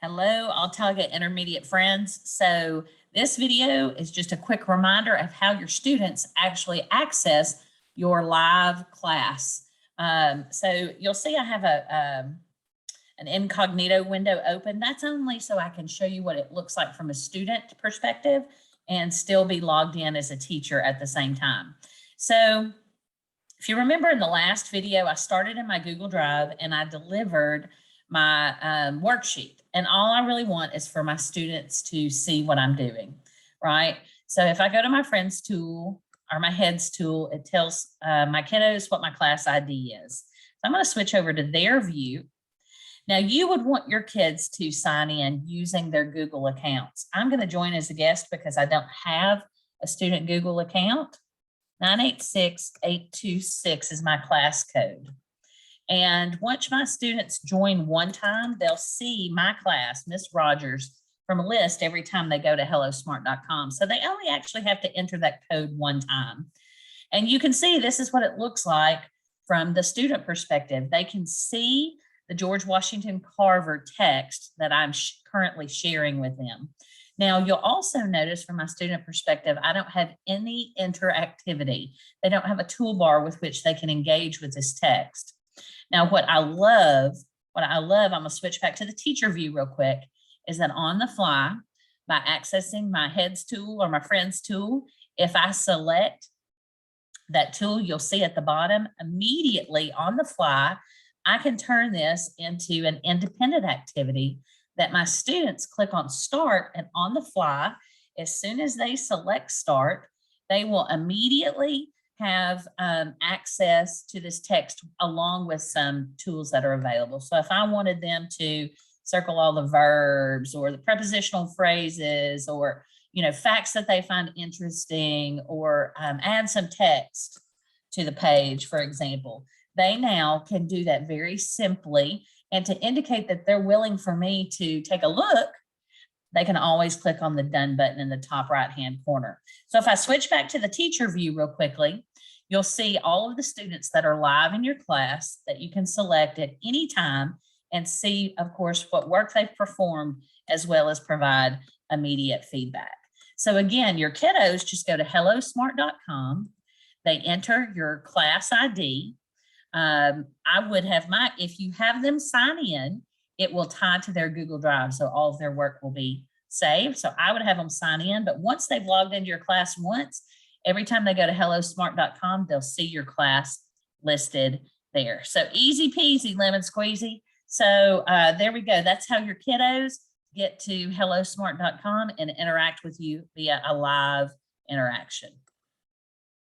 Hello, Altaga Intermediate friends. So this video is just a quick reminder of how your students actually access your live class. So you'll see I have an incognito window open. That's only so I can show you what it looks like from a student perspective and still be logged in as a teacher at the same time. So if you remember in the last video, I started in my Google Drive and I delivered my worksheet. And all I really want is for my students to see what I'm doing, right? So if I go to my friends tool or my heads tool, it tells my kiddos what my class ID is. So I'm going to switch over to their view. Now you would want your kids to sign in using their Google accounts. I'm going to join as a guest because I don't have a student Google account. 986-826 is my class code. And once my students join one time, they'll see my class, Miss Rogers, from a list every time they go to hellosmart.com. So they only actually have to enter that code one time. And you can see this is what it looks like from the student perspective. They can see the George Washington Carver text that I'm currently sharing with them. Now, you'll also notice from my student perspective, I don't have any interactivity. They don't have a toolbar with which they can engage with this text. Now, what I love, I'm gonna switch back to the teacher view real quick, is that on the fly, by accessing my heads tool or my friends tool, if I select that tool, you'll see at the bottom, immediately on the fly, I can turn this into an independent activity that my students click on start, and on the fly, as soon as they select start, they will immediately have access to this text along with some tools that are available. So if I wanted them to circle all the verbs or the prepositional phrases or facts that they find interesting, or add some text to the page, for example, they now can do that very simply. And to indicate that they're willing for me to take a look, they can always click on the done button in the top right-hand corner. So if I switch back to the teacher view real quickly, you'll see all of the students that are live in your class that you can select at any time and see, of course, what work they've performed, as well as provide immediate feedback. So again, your kiddos just go to hellosmart.com. They enter your class ID. I would have if you have them sign in, it will tie to their Google Drive. So all of their work will be saved. So I would have them sign in, but once they've logged into your class once, every time they go to hellosmart.com, they'll see your class listed there. So easy peasy, lemon squeezy. So there we go. That's how your kiddos get to hellosmart.com and interact with you via a live interaction.